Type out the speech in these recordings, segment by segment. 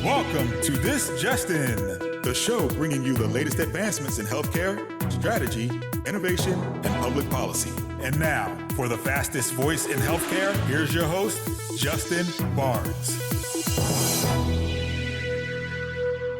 Welcome to This Just In, the show bringing you the latest advancements in healthcare, strategy, innovation, and public policy. And now, for the fastest voice in healthcare, here's your host, Justin Barnes.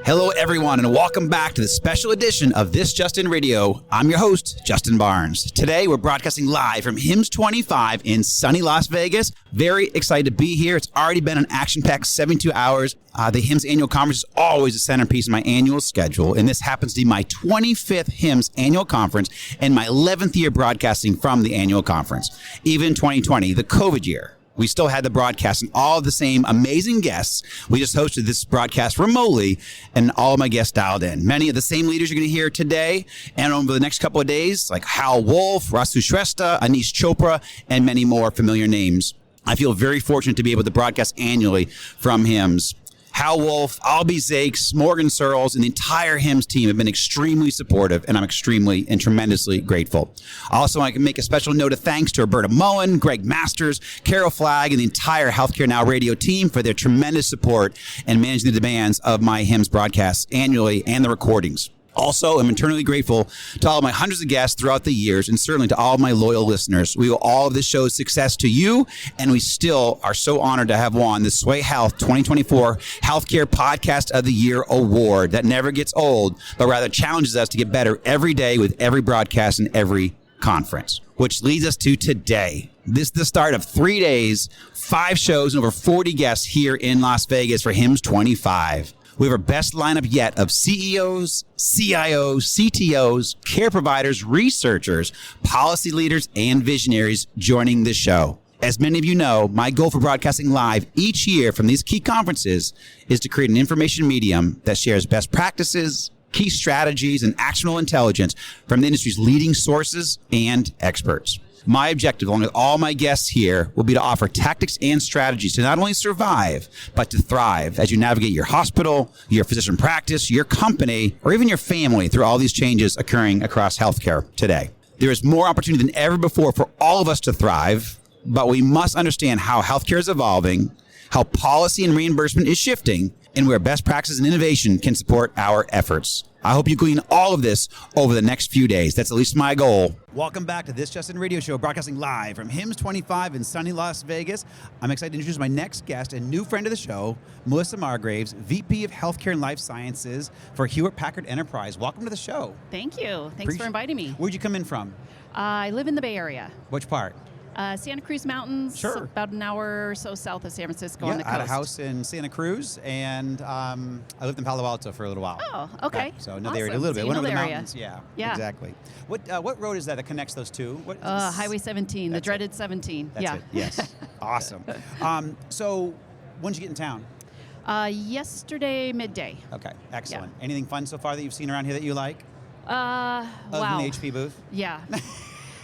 Hello, everyone, and welcome back to the special edition of This Just In Radio. I'm your host, Justin Barnes. Today, we're broadcasting live from HIMSS25 in sunny Las Vegas. Very excited to be here. It's already been an action-packed 72 hours. The HIMSS annual conference is always a centerpiece of my annual schedule, and this happens to be my 25th HIMSS annual conference and my 11th year broadcasting from the annual conference. Even in 2020, the COVID year, we still had the broadcast and all of the same amazing guests. We just hosted this broadcast remotely and all of my guests dialed in. Many of the same leaders you're going to hear today and over the next couple of days, like Hal Wolf, Rasu Shrestha, Anish Chopra, and many more familiar names. I feel very fortunate to be able to broadcast annually from HIMSS. Hal Wolf, Albie Zakes, Morgan Searles, and the entire HIMSS team have been extremely supportive, and I'm extremely and tremendously grateful. Also, I can make a special note of thanks to Roberta Mullen, Greg Masters, Carol Flagg, and the entire Healthcare Now radio team for their tremendous support and managing the demands of my HIMSS broadcasts annually and the recordings. Also, I'm eternally grateful to all of my hundreds of guests throughout the years and certainly to all of my loyal listeners. We owe all of this show's success to you, and we still are so honored to have won the Sway Health 2024 Healthcare Podcast of the Year award that never gets old, but rather challenges us to get better every day with every broadcast and every conference. Which leads us to today. This is the start of 3 days, 5 shows, and over 40 guests here in Las Vegas for HIMSS25. We have our best lineup yet of CEOs, CIOs, CTOs, care providers, researchers, policy leaders, and visionaries joining this show. As many of you know, my goal for broadcasting live each year from these key conferences is to create an information medium that shares best practices, key strategies, and actionable intelligence from the industry's leading sources and experts. My objective, along with all my guests here, will be to offer tactics and strategies to not only survive, but to thrive as you navigate your hospital, your physician practice, your company, or even your family through all these changes occurring across healthcare today. There is more opportunity than ever before for all of us to thrive, but we must understand how healthcare is evolving, how policy and reimbursement is shifting, and where best practices and innovation can support our efforts. I hope you glean all of this over the next few days. That's at least my goal. Welcome back to This Just In Radio Show, broadcasting live from HIMSS25 in sunny Las Vegas. I'm excited to introduce my next guest, a new friend of the show, Melisa Margraves, VP of Healthcare and Life Sciences for Hewlett Packard Enterprise. Welcome to the show. Thank you. Thanks for inviting me. Where'd you come in from? I live in the Bay Area. Which part? Santa Cruz Mountains, Sure. About an hour or so south of San Francisco on the coast. I had a house in Santa Cruz, and I lived in Palo Alto for a little while. Oh, okay. So I know the area a little bit. So Went you over know the the area. mountains. Yeah, Yeah. exactly. What road is that connects those two? What, Highway 17, the That's dreaded 17. That's yeah. it. Yes. Awesome. So when did you get in town? Yesterday midday. Okay, excellent. Anything fun so far that you've seen around here that you like? Wow. Other than the HP booth? Yeah.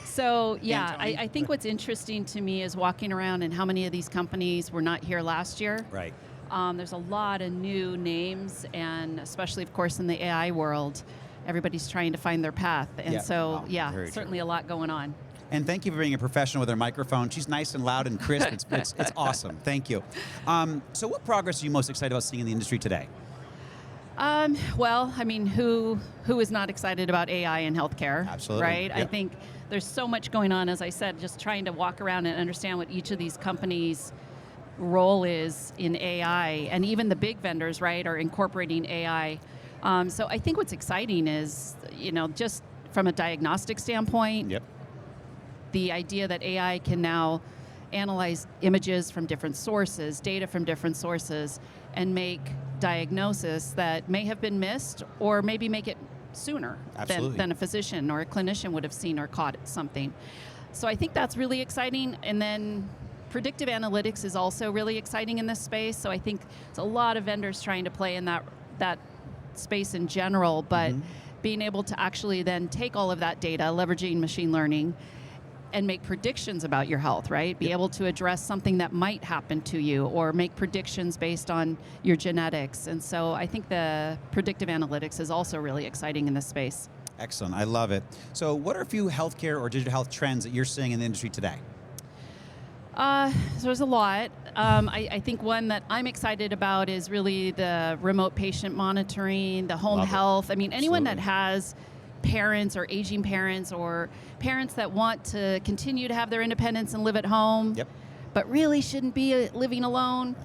So, yeah, Tony? I think what's interesting to me is walking around and how many of these companies were not here last year. Right. There's a lot of new names, and especially, of course, in the AI world, everybody's trying to find their path. And very certainly true. a lot going on. And thank you for being a professional with her microphone. She's nice and loud and crisp. It's awesome. Thank you. So what progress are you most excited about seeing in the industry today? Well, I mean, who is not excited about AI in healthcare? Absolutely. Right? Yep. I think there's so much going on, as I said, just trying to walk around and understand what each of these companies' role is in AI. And even the big vendors, right, are incorporating AI. So I think what's exciting is, just from a diagnostic standpoint, Yep. the idea that AI can now analyze images from different sources, data from different sources, and make diagnosis that may have been missed or maybe make it sooner than a physician or a clinician would have seen or caught something. So I think that's really exciting. And then predictive analytics is also really exciting in this space. So I think it's a lot of vendors trying to play in that space in general, but being able to actually then take all of that data, leveraging machine learning, and make predictions about your health, right? Be able to address something that might happen to you or make predictions based on your genetics. And so I think the predictive analytics is also really exciting in this space. Excellent. I love it. So what are a few healthcare or digital health trends that you're seeing in the industry today? So there's a lot. I think one that I'm excited about is really the remote patient monitoring, the home health. I mean, anyone that has parents or aging parents or parents that want to continue to have their independence and live at home, but really shouldn't be living alone.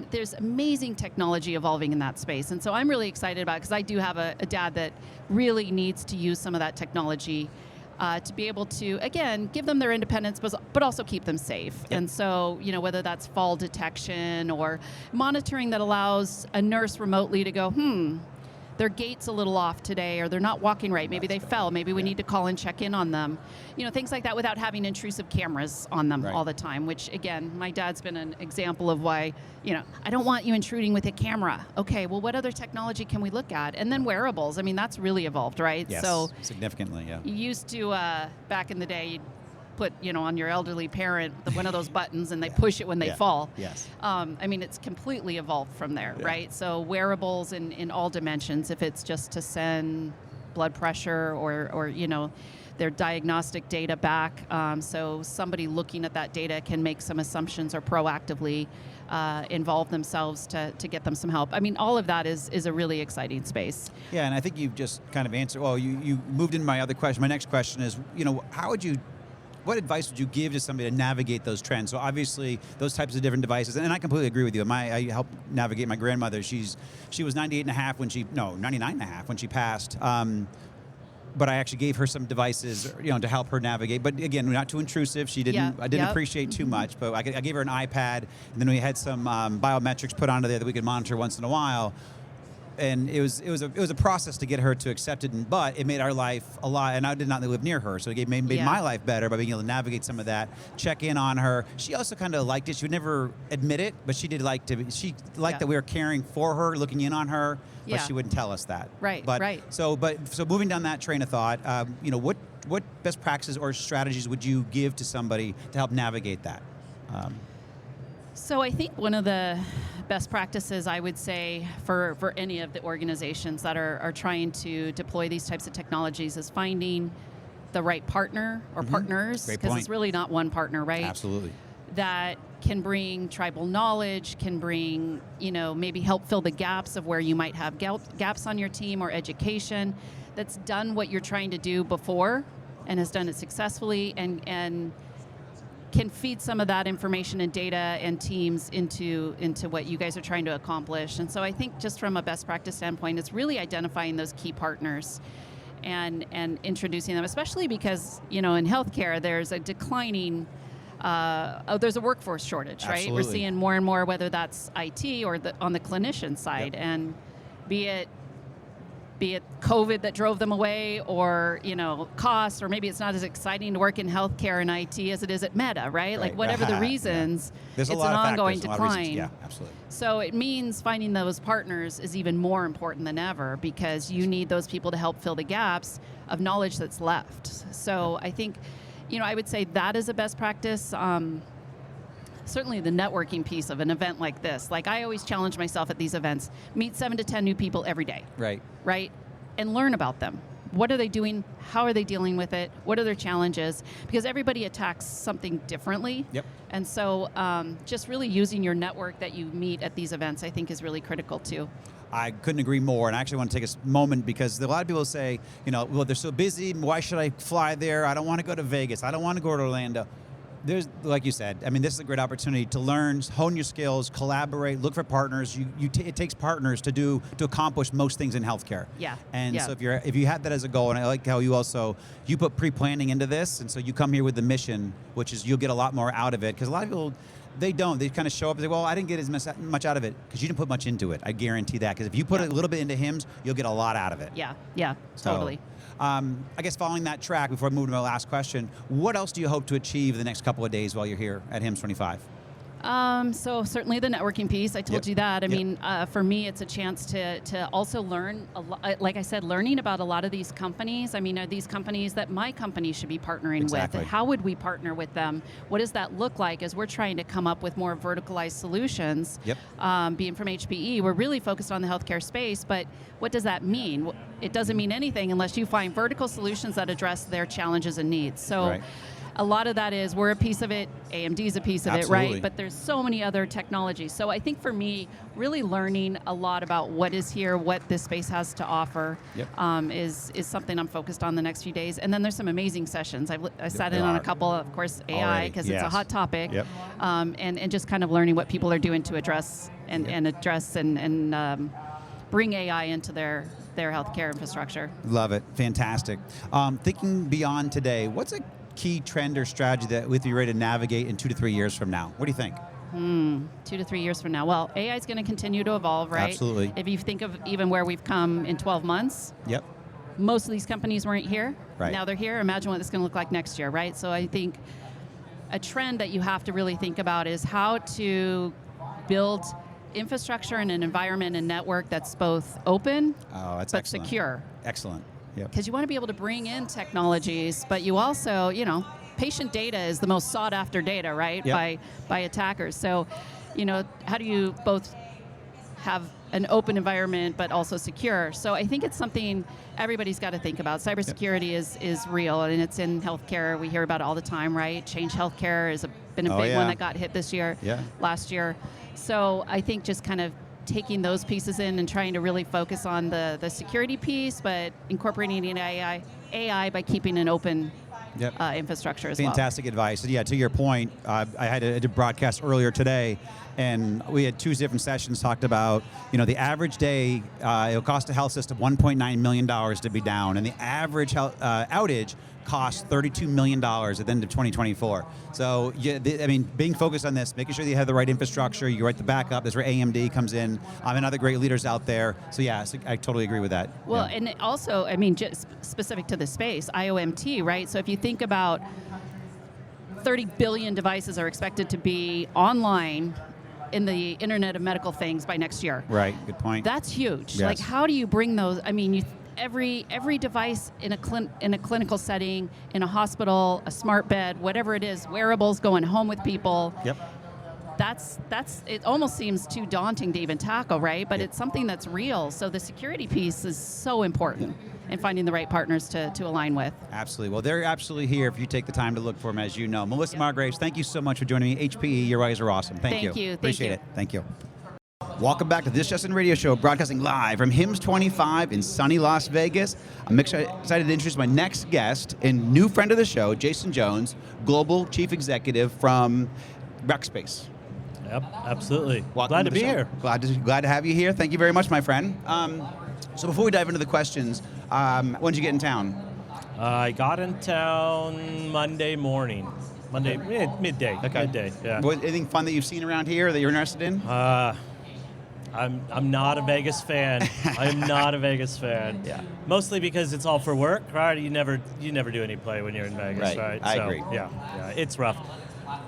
There's amazing technology evolving in that space. And so I'm really excited about it because I do have a dad that really needs to use some of that technology to be able to, again, give them their independence, but also keep them safe. And so, you know, whether that's fall detection or monitoring that allows a nurse remotely to go, their gait's a little off today, or they're not walking right. Maybe they fell. Maybe we need to call and check in on them. You know, things like that without having intrusive cameras on them all the time, which, again, my dad's been an example of why, you know, I don't want you intruding with a camera. Okay, well, what other technology can we look at? And then wearables. I mean, that's really evolved, right? Yes, so significantly, you used to, back in the day, you'd put, you know, on your elderly parent one of those buttons and they push it when they fall. Yes. I mean, it's completely evolved from there, right? So wearables in all dimensions, if it's just to send blood pressure or you know, their diagnostic data back, so somebody looking at that data can make some assumptions or proactively involve themselves to get them some help. I mean, all of that is a really exciting space. Yeah, and I think you've just kind of answered, well, you moved into my other question. My next question is, you know, what advice would you give to somebody to navigate those trends? So obviously, those types of different devices, and I completely agree with you. I helped navigate my grandmother. She was 98 and a half 99 and a half when she passed. But I actually gave her some devices, you know, to help her navigate. But again, not too intrusive. I didn't appreciate too much, but I gave her an iPad, and then we had some biometrics put onto there that we could monitor once in a while. And it was a process to get her to accept it, but it made our life a lot. And I did not live near her, so it made my life better by being able to navigate some of that, check in on her. She also kind of liked it. She would never admit it, but she did like to. She liked that we were caring for her, looking in on her, but she wouldn't tell us that. Right. So moving down that train of thought, you know, what best practices or strategies would you give to somebody to help navigate that? So I think one of the best practices I would say for any of the organizations that are trying to deploy these types of technologies is finding the right partner or partners, because it's really not one partner, right? Absolutely. That can bring tribal knowledge, can bring, you know, maybe help fill the gaps of where you might have gaps on your team or education, that's done what you're trying to do before and has done it successfully and can feed some of that information and data and teams into what you guys are trying to accomplish. And so I think just from a best practice standpoint, it's really identifying those key partners and introducing them, especially because, you know, in healthcare, there's a declining, there's a workforce shortage, right? Absolutely. We're seeing more and more, whether that's IT or on the clinician side, and be it COVID that drove them away, or, you know, cost, or maybe it's not as exciting to work in healthcare and IT as it is at Meta, right? Like whatever the reasons, it's an ongoing decline. Yeah, absolutely. So it means finding those partners is even more important than ever, because you need those people to help fill the gaps of knowledge that's left. So I think, you know, I would say that is a best practice. Certainly the networking piece of an event like this. Like, I always challenge myself at these events, meet 7 to 10 new people every day. Right? And learn about them. What are they doing? How are they dealing with it? What are their challenges? Because everybody attacks something differently. And so just really using your network that you meet at these events, I think, is really critical too. I couldn't agree more, and I actually want to take a moment, because a lot of people say, you know, well, they're so busy, why should I fly there? I don't want to go to Vegas. I don't want to go to Orlando. There's, like you said, I mean, this is a great opportunity to learn, hone your skills, collaborate, look for partners. It takes partners to accomplish most things in healthcare. So if you have that as a goal, and I like how you put pre-planning into this, and so you come here with the mission, which is you'll get a lot more out of it, because a lot of people, they kind of show up and say, well, I didn't get as much out of it because you didn't put much into it. I guarantee that, because if you put a little bit into HIMSS, you'll get a lot out of it. Totally. I guess following that track, before I move to my last question, what else do you hope to achieve the next couple of days while you're here at HIMSS25? So certainly the networking piece, I told you that. I mean, for me, it's a chance to also learn, like I said, learning about a lot of these companies. I mean, are these companies that my company should be partnering with? And how would we partner with them? What does that look like as we're trying to come up with more verticalized solutions? Being from HPE, we're really focused on the healthcare space, but what does that mean? It doesn't mean anything unless you find vertical solutions that address their challenges and needs. So. a lot of that is we're a piece of it, AMD's a piece of Absolutely. it, right? But there's so many other technologies. So I think for me, really learning a lot about what is here, what this space has to offer, is something I'm focused on the next few days. And then there's some amazing sessions. I sat in on a couple, of course, AI, because it's a hot topic, and just kind of learning what people are doing to address and bring AI into their healthcare infrastructure. Love it. Fantastic. Thinking beyond today, what's a key trend or strategy that with you ready to navigate in 2 to 3 years from now? What do you think? 2 to 3 years from now. Well, AI is going to continue to evolve, right? Absolutely. If you think of even where we've come in 12 months, most of these companies weren't here. Right. Now they're here. Imagine what it's going to look like next year, right? So I think a trend that you have to really think about is how to build infrastructure and an environment and network that's both open but excellent. secure. Excellent. Yep. Because you want to be able to bring in technologies, but you also, patient data is the most sought after data, right? Yep. By attackers. So, how do you both have an open environment but also secure? So I think it's something everybody's got to think about. Cybersecurity is real, and it's in healthcare. We hear about it all the time, right? Change Healthcare has been a big one that got hit this year, last year. So I think just kind of taking those pieces in and trying to really focus on the security piece, but incorporating in AI by keeping an open infrastructure as well. Fantastic advice. And to your point, I did a broadcast earlier today, and we had 2 different sessions talked about, the average day, it'll cost a health system $1.9 million to be down, and the average outage costs $32 million at the end of 2024. So, being focused on this, making sure that you have the right infrastructure, you write the backup, that's where AMD comes in, and other great leaders out there. So, I totally agree with that. Well, and also, just specific to the space, IOMT, right? So if you think about 30 billion devices are expected to be online in the Internet of Medical Things by next year. Right, good point. That's huge. Yes. Like, how do you bring those? Every device in a clinical setting, in a hospital, a smart bed, whatever it is, wearables going home with people. Yep. That's it almost seems too daunting to even tackle, right? But it's something that's real. So the security piece is so important in finding the right partners to align with. Absolutely. Well, they're absolutely here if you take the time to look for them, as you know. Melisa Margraves, thank you so much for joining me. HPE, you guys are awesome. Thank you. Appreciate it. Thank you. Welcome back to This Justin Radio Show, broadcasting live from HIMSS25 in sunny Las Vegas. I'm excited to introduce my next guest and new friend of the show, Jason Jones, Global Chief Executive from Rackspace. Yep, absolutely. Welcome Glad to be here. Glad to have you here. Thank you very much, my friend. So before we dive into the questions, when did you get in town? I got in town Monday morning. Midday. Okay. Midday, yeah. Anything fun that you've seen around here that you're interested in? I'm not a Vegas fan. I'm not a Vegas fan. Yeah. Mostly because it's all for work, right? You never do any play when you're in Vegas, right? I agree. Yeah, it's rough.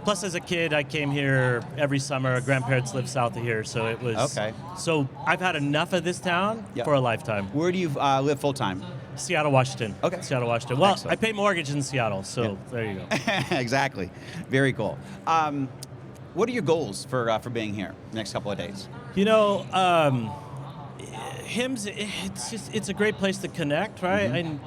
Plus, as a kid, I came here every summer. Grandparents lived south of here, so it was... Okay. So I've had enough of this town for a lifetime. Where do you live full-time? Seattle, Washington. Okay. Seattle, Washington. Well, Excellent. I pay mortgage in Seattle, so there you go. Exactly. Very cool. What are your goals for being here the next couple of days? HIMSS, it's a great place to connect, right? And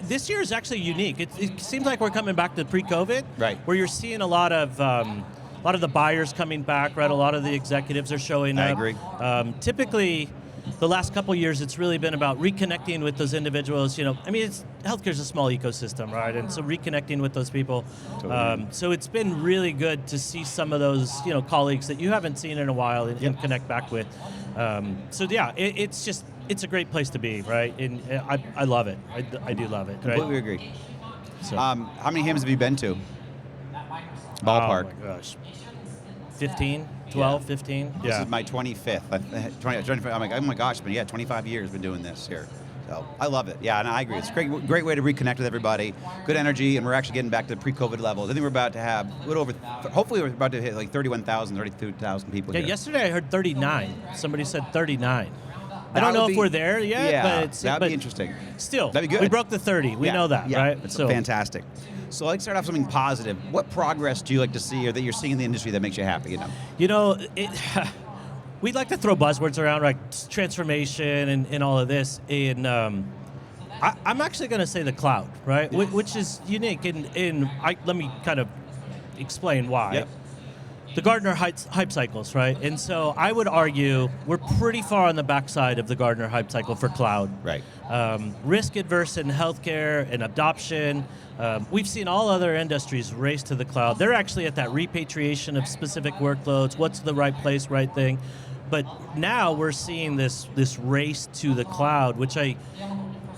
this year is actually unique. It seems like we're coming back to pre-COVID, right? Where you're seeing a lot of the buyers coming back, right? A lot of the executives are showing up. I agree. Typically, the last couple of years, it's really been about reconnecting with those individuals. Healthcare's a small ecosystem, right? And so reconnecting with those people. Totally. So it's been really good to see some of those, colleagues that you haven't seen in a while and connect back with. It's a great place to be, right? And I love it. I do love it. Right? Completely agree. So. How many HIMSS have you been to? Ballpark. Oh my gosh. 15, 12, 15. This is my 25th. I'm like, oh my gosh, but 25 years been doing this here. So I love it. Yeah, and I agree. It's a great way to reconnect with everybody. Good energy, and we're actually getting back to pre-COVID levels. I think we're about to have a little over, hopefully we're about to hit like 31,000, 32,000 people here. Yesterday I heard 39. Somebody said 39. I don't know if we're there yet, but that'd be interesting. Still, that'd be good. We broke the 30. We know that, right? It's fantastic. So I'd like to start off something positive. What progress do you like to see or that you're seeing in the industry that makes you happy? We'd like to throw buzzwords around, like transformation and all of this. And I'm actually going to say the cloud, right? Which is unique. Let me kind of explain why. Yep. The Gartner hype cycles, right? And so I would argue we're pretty far on the backside of the Gartner hype cycle for cloud. Right. Risk adverse in healthcare and adoption. We've seen all other industries race to the cloud. They're actually at that repatriation of specific workloads. What's the right place, right thing? But now we're seeing this race to the cloud, which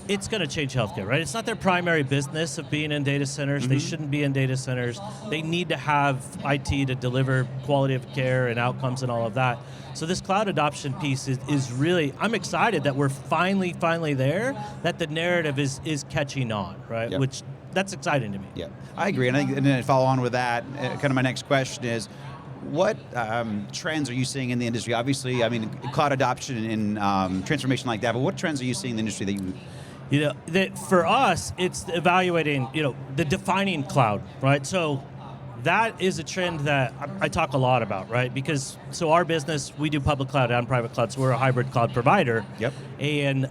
it's going to change healthcare, right? It's not their primary business of being in data centers. They shouldn't be in data centers. They need to have IT to deliver quality of care and outcomes and all of that. So this cloud adoption piece is really, I'm excited that we're finally there, that the narrative is catching on, right? Yep. Which, that's exciting to me. Yeah, I agree. And I think, and then to follow on with that, kind of my next question is, what trends are you seeing in the industry? Obviously, I mean, cloud adoption and transformation like that, but what trends are you seeing in the industry that you... That for us, it's evaluating, the defining cloud, right? So that is a trend that I talk a lot about, right? Because, so our business, we do public cloud and private cloud, so we're a hybrid cloud provider. Yep. And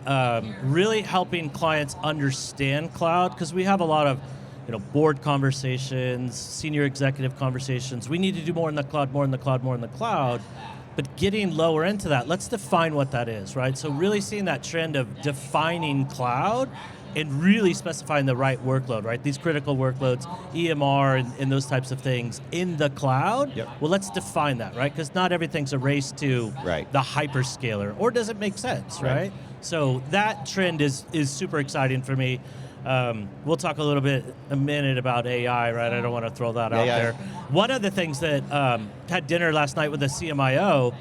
really helping clients understand cloud, because we have a lot of, board conversations, senior executive conversations. We need to do more in the cloud, more in the cloud, more in the cloud. But getting lower into that, let's define what that is, right? So really seeing that trend of defining cloud and really specifying the right workload, right? These critical workloads, EMR and those types of things in the cloud. Yep. Well, let's define that, right? Because not everything's a race to the hyperscaler, or does it make sense, right? So that trend is super exciting for me. We'll talk a minute about AI, right? I don't want to throw that out there. One of the things that had dinner last night with the CMIO,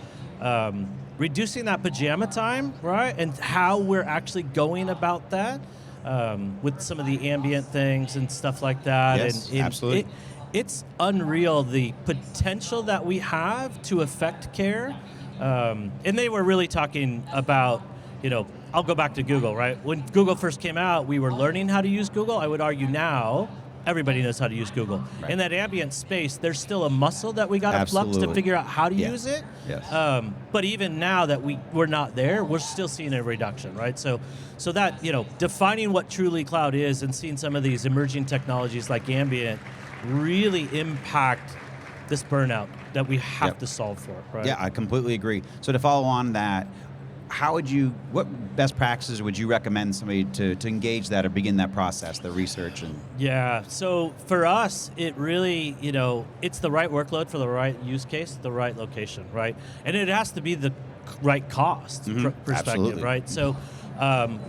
reducing that pajama time, right? And how we're actually going about that with some of the ambient things and stuff like that. Yes, and absolutely. It's unreal the potential that we have to affect care. And they were really talking about, I'll go back to Google, right? When Google first came out, we were learning how to use Google. I would argue now, everybody knows how to use Google. Right. In that ambient space, there's still a muscle that we got to flux to figure out how to use it. Yes. But even now that we're not there, we're still seeing a reduction, right? So that, defining what truly cloud is and seeing some of these emerging technologies like ambient really impact this burnout that we have to solve for, right? Yeah, I completely agree. So to follow on that, what best practices would you recommend somebody to engage that or begin that process, the research? Yeah, so for us, it really, it's the right workload for the right use case, the right location, right? And it has to be the right cost perspective, Absolutely. right? So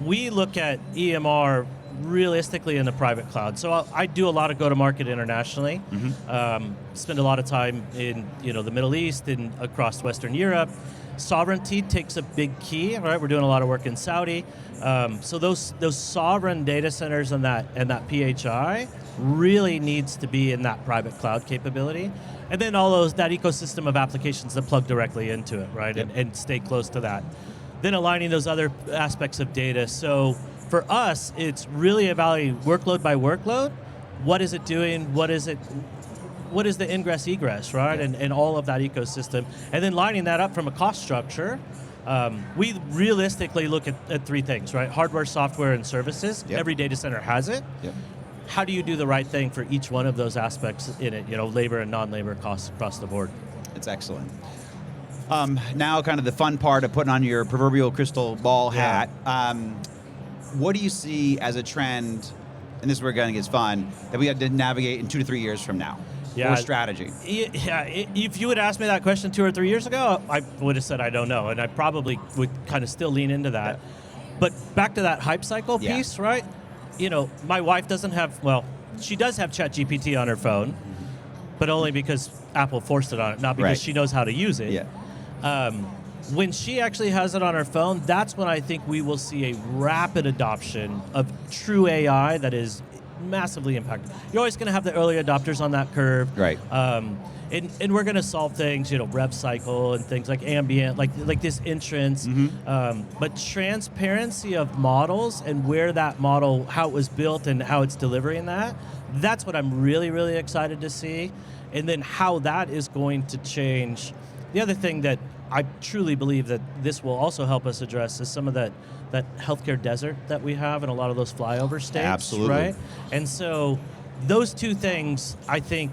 we look at EMR realistically in the private cloud. So I do a lot of go-to-market internationally, spend a lot of time in the Middle East and across Western Europe. Sovereignty takes a big key, right? We're doing a lot of work in Saudi. So those sovereign data centers and that PHI really needs to be in that private cloud capability. And then that ecosystem of applications that plug directly into it, right? Yep. And stay close to that. Then aligning those other aspects of data. So for us, it's really evaluating workload by workload. What is it doing? What is the ingress egress, right? Yeah. And all of that ecosystem. And then lining that up from a cost structure, we realistically look at three things, right? Hardware, software, and services. Yep. Every data center has it. Yep. How do you do the right thing for each one of those aspects in it? Labor and non-labor costs across the board. It's excellent. Now kind of the fun part of putting on your proverbial crystal ball hat. What do you see as a trend, and this is where it gets fun, that we have to navigate in 2 to 3 years from now? Yeah. Or strategy? Yeah, if you had asked me that question 2 or 3 years ago, I would have said I don't know, and I probably would kind of still lean into that. Yeah. But back to that hype cycle piece, right? My wife doesn't have, she does have ChatGPT on her phone, but only because Apple forced it on it, not because she knows how to use it. Yeah. When she actually has it on her phone, that's when I think we will see a rapid adoption of true AI that is massively impacted. You're always going to have the early adopters on that curve. Right. And we're going to solve things, rev cycle and things like ambient, like this entrance. But transparency of models and where that model, how it was built and how it's delivering that's what I'm really, really excited to see. And then how that is going to change. The other thing that I truly believe that this will also help us address is some of that healthcare desert that we have in a lot of those flyover states. Absolutely. Right? And so those two things, I think,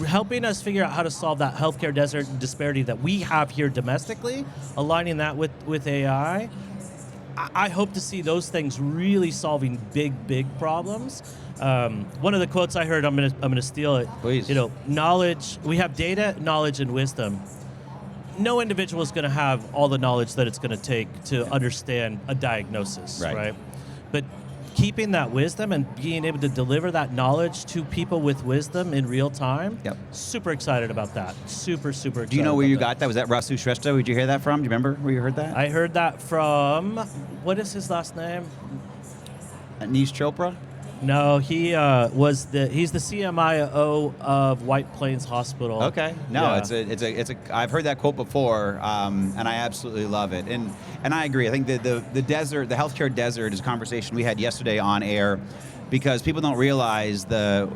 helping us figure out how to solve that healthcare desert disparity that we have here domestically, aligning that with AI, I hope to see those things really solving big problems. One of the quotes I heard, I'm gonna steal it. Please. Knowledge. We have data, knowledge, and wisdom. No individual is going to have all the knowledge that it's going to take to understand a diagnosis, right? But keeping that wisdom and being able to deliver that knowledge to people with wisdom in real time, super excited about that. Super excited. Do you know where you got that? Was that Rasu Shrestha? Did you hear that from? Do you remember where you heard that? I heard that from, what is his last name? Anish Chopra? No, he's the CMIO of White Plains Hospital. Okay, no, it's a. I've heard that quote before, and I absolutely love it. And I agree. I think the desert, the healthcare desert, is a conversation we had yesterday on air, because people don't realize a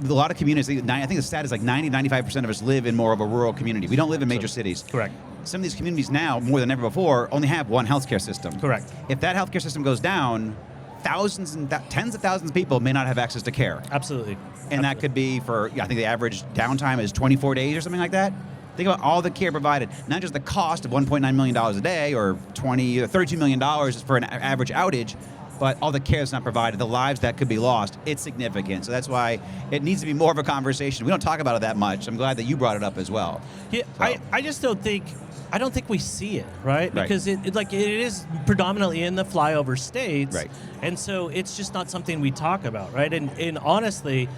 lot of communities. I think the stat is like 95% of us live in more of a rural community. We don't live in major cities. Correct. Some of these communities now, more than ever before, only have one healthcare system. Correct. If that healthcare system goes down, thousands and tens of thousands of people may not have access to care. Absolutely. And that could be for, I think the average downtime is 24 days or something like that. Think about all the care provided, not just the cost of $1.9 million a day or $32 million for an average outage, but all the care that's not provided, the lives that could be lost. It's significant. So that's why it needs to be more of a conversation. We don't talk about it that much. I'm glad that you brought it up as well. Yeah, so. I just don't think we see it, right? Because it is predominantly in the flyover states, right? And so it's just not something we talk about, right? And honestly,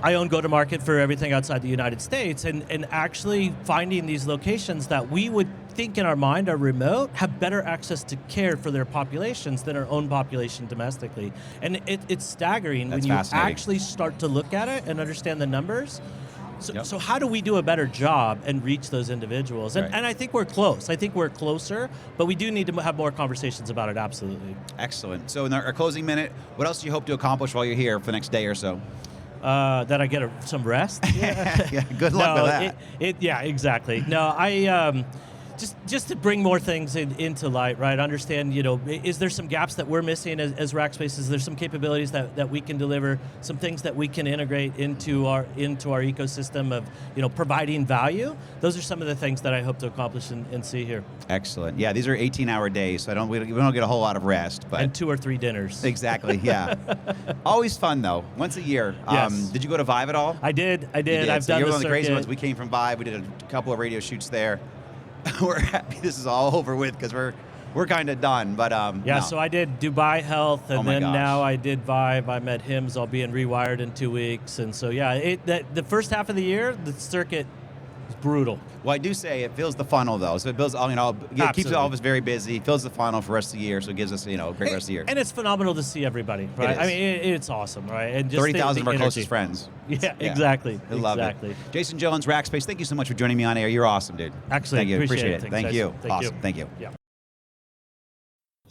I own go-to-market for everything outside the United States, and actually finding these locations that we would think in our mind are remote have better access to care for their populations than our own population domestically. And it's staggering when you actually start to look at it and understand the numbers. So how do we do a better job and reach those individuals? And I think we're close. I think we're closer, but we do need to have more conversations about it, absolutely. Excellent. So in our closing minute, what else do you hope to accomplish while you're here for the next day or so? That I get some rest. Yeah, good luck with that. Yeah, exactly. No, I just to bring more things into light, right? Understand, is there some gaps that we're missing as Rackspace? Is there some capabilities that we can deliver, some things that we can integrate into our ecosystem of, providing value? Those are some of the things that I hope to accomplish and see here. Excellent. Yeah, these are 18-hour days, so we don't get a whole lot of rest. And 2 or 3 dinners. Exactly, yeah. Always fun, though. Once a year. Yes. Did you go to Vive at all? I did. I've so done the circuit. You're one of the crazy ones. We came from Vive. We did a couple of radio shoots there. We're happy this is all over with because we're kind of done. But no. So I did Dubai Health, and then gosh. now I did Vive. I'm at HIMSS. I'll be in Rewired in 2 weeks, and so the first half of the year, the circuit is brutal. Well, I do say it fills the funnel though, so it builds. It keeps all of us very busy. It fills the funnel for the rest of the year, so it gives us a great rest of the year. And it's phenomenal to see everybody, right? I mean, it's awesome, right? And just 30,000 of our closest friends. Yeah, exactly. I love it. Jason Jones, Rackspace, thank you so much for joining me on air. You're awesome, dude. Excellent. Thank you. Appreciate it. Thank you. Awesome. Thank you. Yeah.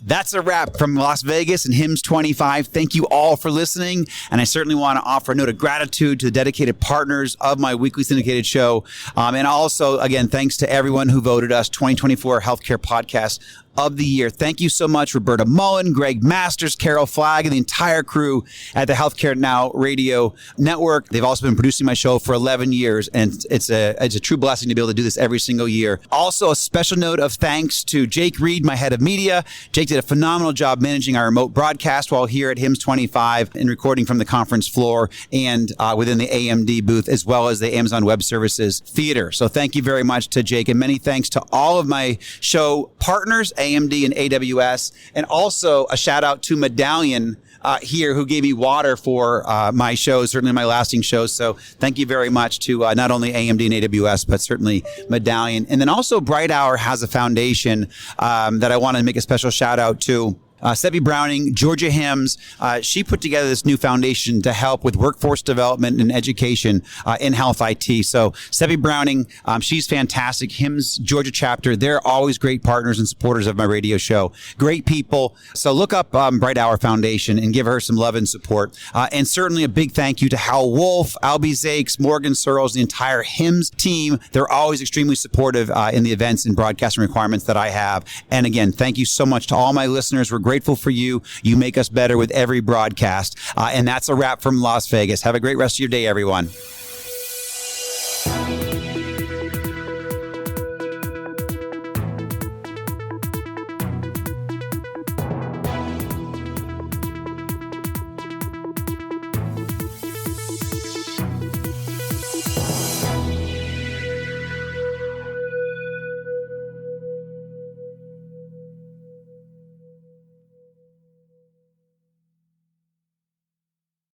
That's a wrap from Las Vegas and HIMSS25. Thank you all for listening. And I certainly want to offer a note of gratitude to the dedicated partners of my weekly syndicated show. And also, again, thanks to everyone who voted us 2024 Healthcare Podcast of the Year. Thank you so much, Roberta Mullen, Greg Masters, Carol Flagg, and the entire crew at the Healthcare Now Radio Network. They've also been producing my show for 11 years, and it's a true blessing to be able to do this every single year. Also, a special note of thanks to Jake Reed, my head of media. Jake did a phenomenal job managing our remote broadcast while here at HIMSS25 and recording from the conference floor and within the AMD booth, as well as the Amazon Web Services Theater. So thank you very much to Jake, and many thanks to all of my show partners, AMD and AWS, and also a shout out to Medallion here who gave me water for my shows, certainly my lasting shows. So thank you very much to not only AMD and AWS, but certainly Medallion. And then also Bright Hour has a foundation that I want to make a special shout out to. Sebby Browning, Georgia HIMSS. She put together this new foundation to help with workforce development and education in health IT. So Sebby Browning, she's fantastic. HIMSS Georgia chapter, they're always great partners and supporters of my radio show. Great people. So look up Bright Hour Foundation and give her some love and support. And certainly a big thank you to Hal Wolf, Albie Zakes, Morgan Searles, the entire HIMSS team. They're always extremely supportive in the events and broadcasting requirements that I have. And again, thank you so much to all my listeners. We're grateful for you. You make us better with every broadcast. And that's a wrap from Las Vegas. Have a great rest of your day, everyone.